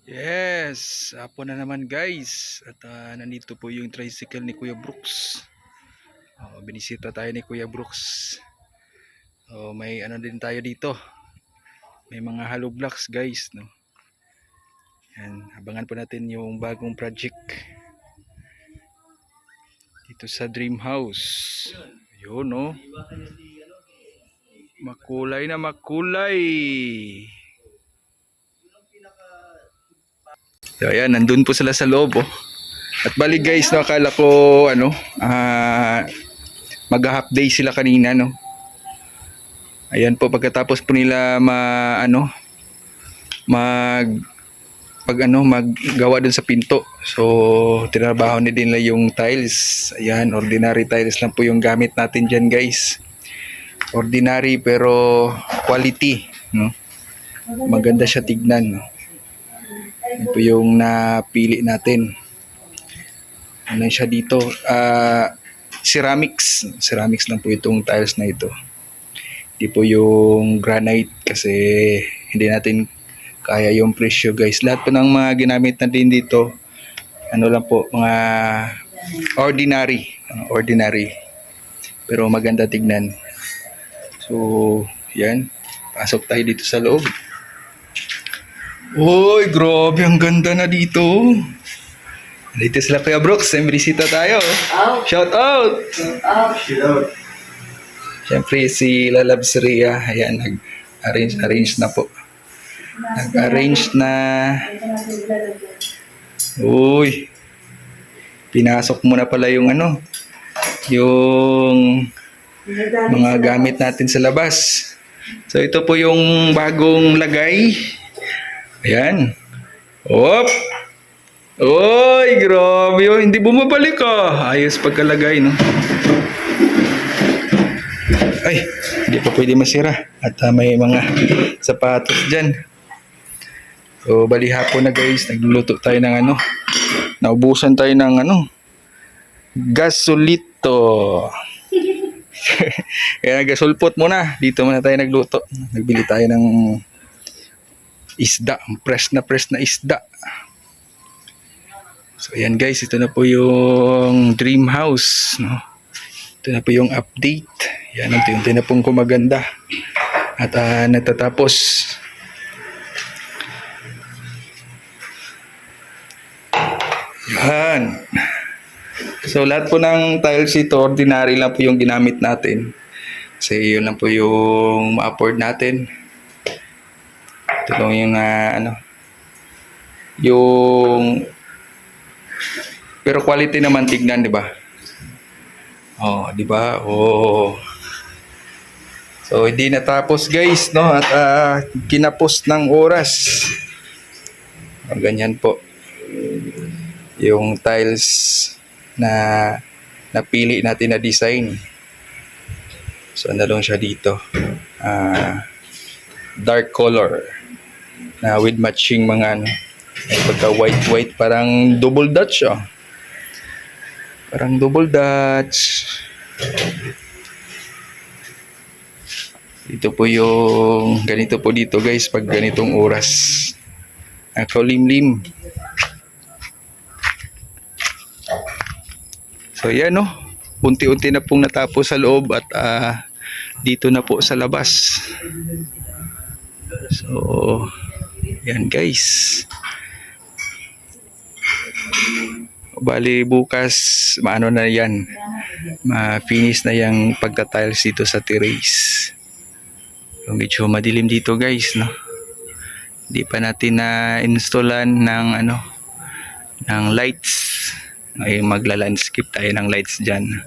Yes, apo na naman guys. At nandito po yung tricycle ni Kuya Brooks. Binisita tayo ni Kuya Brooks. May ano din tayo dito. May mga hollow blocks guys, no. Yan, abangan po natin yung bagong project dito sa Dream House. Yun, no. Makulay na makulay. So ayan, nandun po sila sa loob, oh. At bali guys, no, akala ko mag half day sila kanina, no. Ayan po, pagkatapos po nila maggawa dun sa pinto. So tinrabaho ni din nila yung tiles. Ayan, ordinary tiles lang po yung gamit natin diyan guys. Ordinary pero quality, no. Maganda siya tignan, no. Yan po yung napili natin. Ano siya dito? Ceramics lang po itong tiles na ito. Hindi po yung granite kasi hindi natin kaya yung presyo guys. Lahat po ng mga ginamit natin dito, ano lang po, mga ordinary. Pero maganda tignan. So, yan. Pasok tayo dito sa loob. Uy, grabe, ang ganda na dito. Dito sila Kuya Brooks, may bisita tayo. Shout out! Siyempre si Lalabs Ria, ayan, nag-arrange na po. Nag-arrange na. Uy, pinasok mo na pala yung yung mga gamit natin sa labas. So ito po yung bagong lagay. Ayan. Op! Uy, grabe yun. Hindi bumabalik ah. Ayos pagkalagay, no? Ay, hindi pa pwede masira. At may mga sapatos dyan. So, bali hapon na guys. Nagluluto tayo ng naubusan tayo ng gasolito. Kaya gasolpot muna. Dito muna tayo nagluto. Nagbili tayo ng isda. Press na isda. So ayan guys, ito na po yung Dream House, no? Ito na po yung update. Yan, unti-unti na pong kumaganda. At natatapos. Yan. So lahat po ng tiles ito, ordinary lang po yung ginamit natin. Kasi yun lang po yung ma-afford natin. Ito lang yung yung pero quality naman tignan, di ba? Oh, di ba? Oh. So hindi natapos guys, no? At kinapos ng oras. Ganyan po. Yung tiles na napili natin na design. So ano lang siya dito? Dark color na with matching mga pagka white parang double Dutch, oh. Parang double Dutch. Ito po yung ganito po dito guys pag ganitong oras. Kalimlim. So yan, no. Unti-unti na pong natapos sa loob at dito na po sa labas. So yan guys. Bali bukas maano na yan, ma-finish na yung pagka-tiles dito sa terrace. So, medyo madilim dito guys, no. Hindi pa natin na-installan ng lights. Ay magla-landscape tayo ng lights dyan.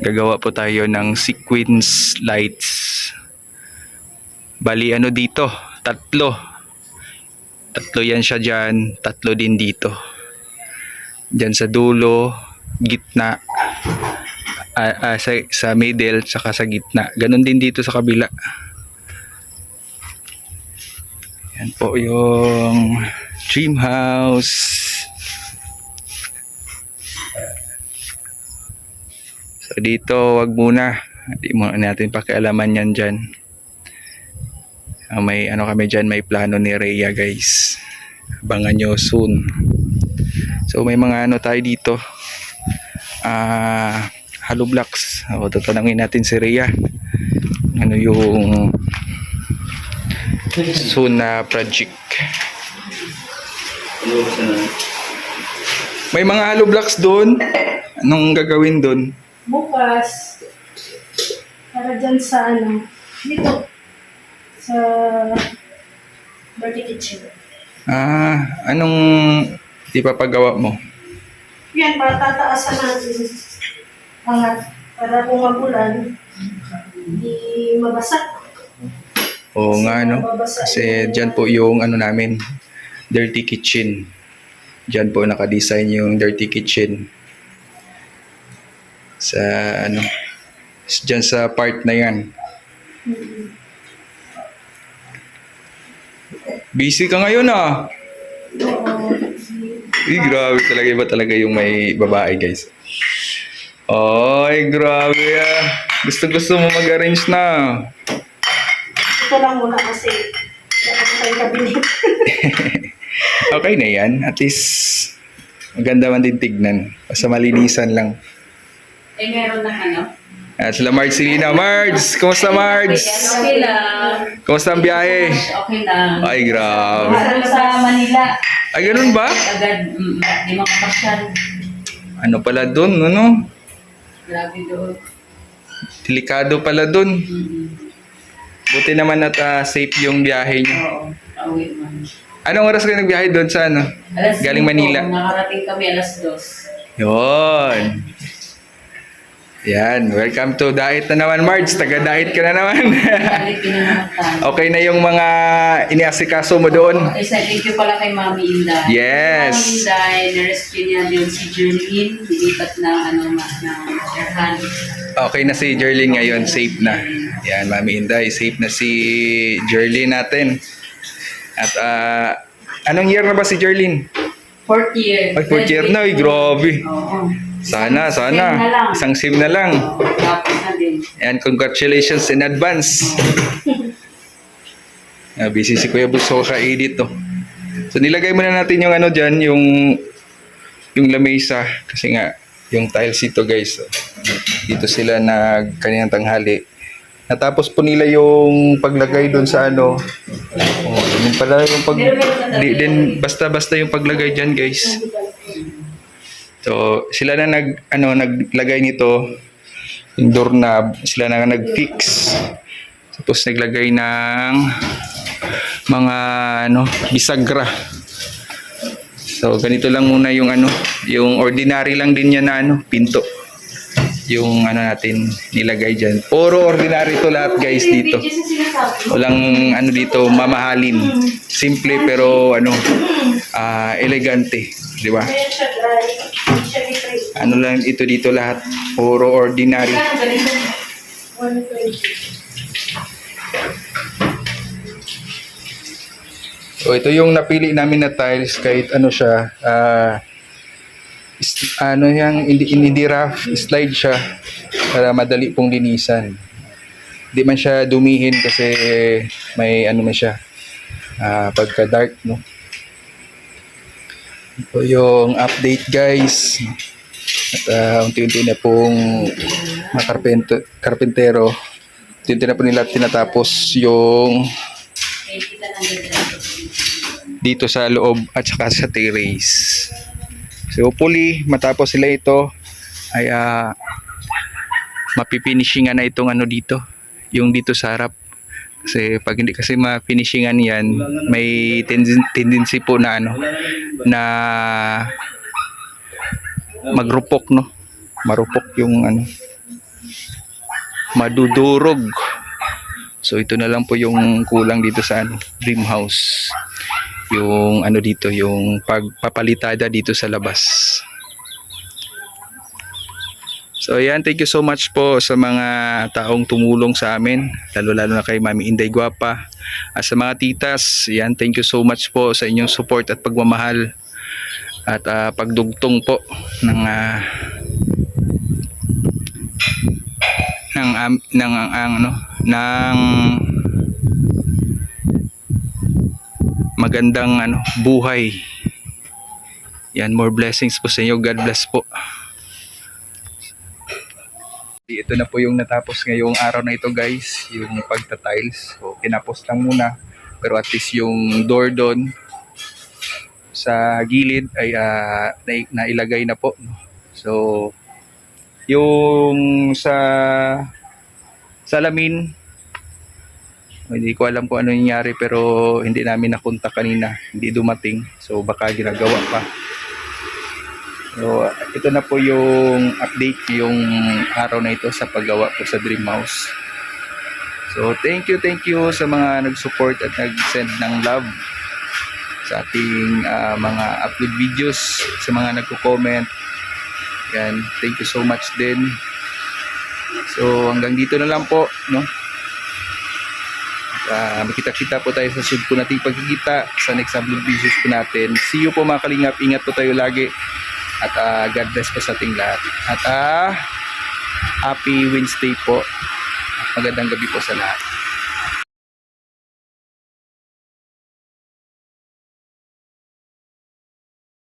Gagawa po tayo ng sequence lights. Bali dito, tatlo yan siya dyan, tatlo din dito. Diyan sa dulo, gitna, sa middle, saka sa gitna. Ganon din dito sa kabila. Yan po yung Dream House. So dito, wag muna. Hindi muna natin pakialaman yan dyan. May kami dyan, may plano ni Rhea guys. abangan nyo soon. So may mga ano tayo dito, hollow blocks. O, tatanungin natin si Rhea ano yung soon na project. May mga hollow blocks doon. Anong gagawin doon? Bukas, para dyan sa ano, dito, sa dirty kitchen. Anong ipapagawa mo? Yan, para tataasan natin angat, para kung magulan, hindi mabasa. Oo nga, no? Kasi dyan po yung ano namin, dirty kitchen. Dyan po nakadesign yung dirty kitchen. Sa ano, dyan sa part na yan. Busy ka ngayon ah. Grabe talaga, iba talaga yung may babae guys. Ay, grabe ah. Gusto mo mag-arrange na. Ito lang muna kasi wala tayong kabinet. Okay na yan. At least, maganda man din tignan. Basta malinisan lang. Meron na ano? At sila Marcelina. Marge! Kumusta Marge? Okay lang. Kumusta ang biyahe? Okay lang. Ay, grabe. Masarap sa Manila. Ay, ganun ba? Agad, di makapasyan. Ano pala dun, ano? Grabe doon. Delikado pala dun. Buti naman at safe yung biyahe niyo. Oo, pauwi man. Anong oras kayo nagbiyahe doon sa ano? Galing 5, Manila. Nakarating kami 2:00. Yun. Yan. Welcome to Diet na naman, Marge. Taga-diet ka na naman. Balik pinangatan. Okay na yung mga iniasikaso mo doon? Thank you pala kay Mami Inday. Yes. Mami Inday, na-rescue niya din si Jerlyn. Dilipat ng Erhan. Okay na si Jerlyn ngayon. Safe na. Yan, Mami Inday. Safe na si Jerlyn natin. At anong year na ba si Jerlyn? 4th year. Ay, 4th year na. Ay, grabe. Oo. Sana. SIM na lang. Isang SIM na lang. Tapos na din. And congratulations in advance. Busy si Kuya Bulso ka-edit to. So nilagay muna natin yung ano dyan, yung lamesa. Kasi nga, yung tiles ito guys. Dito sila kaninang tanghali. Natapos po nila yung paglagay doon sa ano. Yun pala yung basta-basta yung paglagay dyan guys. So, sila na naglagay nito, yung doorknob, sila na nag-fix. Tapos naglagay ng mga bisagra. So, ganito lang muna yung yung ordinary lang din yan na pinto. Yung natin nilagay diyan. Puro ordinary to lahat guys dito. Walang dito mamahalin. Simple pero elegante, di ba? Ano lang ito dito lahat, puro ordinary. So ito yung napili namin na tiles kahit siya, hindi rough, slide siya para madali pong linisan. Hindi man siya dumihin kasi may man siya, pagka dark, no? Ito yung update guys. At unti-unti na pong mga karpentero, unti-unti na po nila tinatapos yung dito sa loob at saka sa terrace. So hopefully matapos sila ito ay mapipinishingan na itong dito, yung dito sa harap. Kasi pag hindi kasi ma-finishingan yan, may tendency po na na magrupok, no? Marupok yung madudurog. So ito na lang po yung kulang dito sa dream house. Yung dito, yung pagpapalitada dito sa labas. So ayan, thank you so much po sa mga taong tumulong sa amin, lalo na kay Mami Inday Guapa. At sa mga titas, ayan, thank you so much po sa inyong support at pagmamahal at pagdugtong po ng magandang buhay. Yan, more blessings po sa inyo. God bless po. Ito na po yung natapos ngayong araw na ito guys, yung pagta-tiles. So kinapos lang muna, pero at least yung door doon sa gilid ay nailagay na po. So yung sa salamin, hindi ko alam kung ano nangyari, pero hindi namin nakontak kanina, hindi dumating. So baka ginagawa pa. So ito na po yung update yung araw na ito sa paggawa po sa Dream House. So thank you sa mga nag-support at nag-send ng love sa ating mga upload videos, sa mga nagko-comment. Yan, thank you so much din. So hanggang dito na lang po, no? Makita-kita po tayo sa sunod po nating pagkikita sa next upload videos po natin. See you po mga kalingap, ingat po tayo lagi. At God bless po sa ating lahat. At happy Wednesday po. Magandang gabi po sa lahat.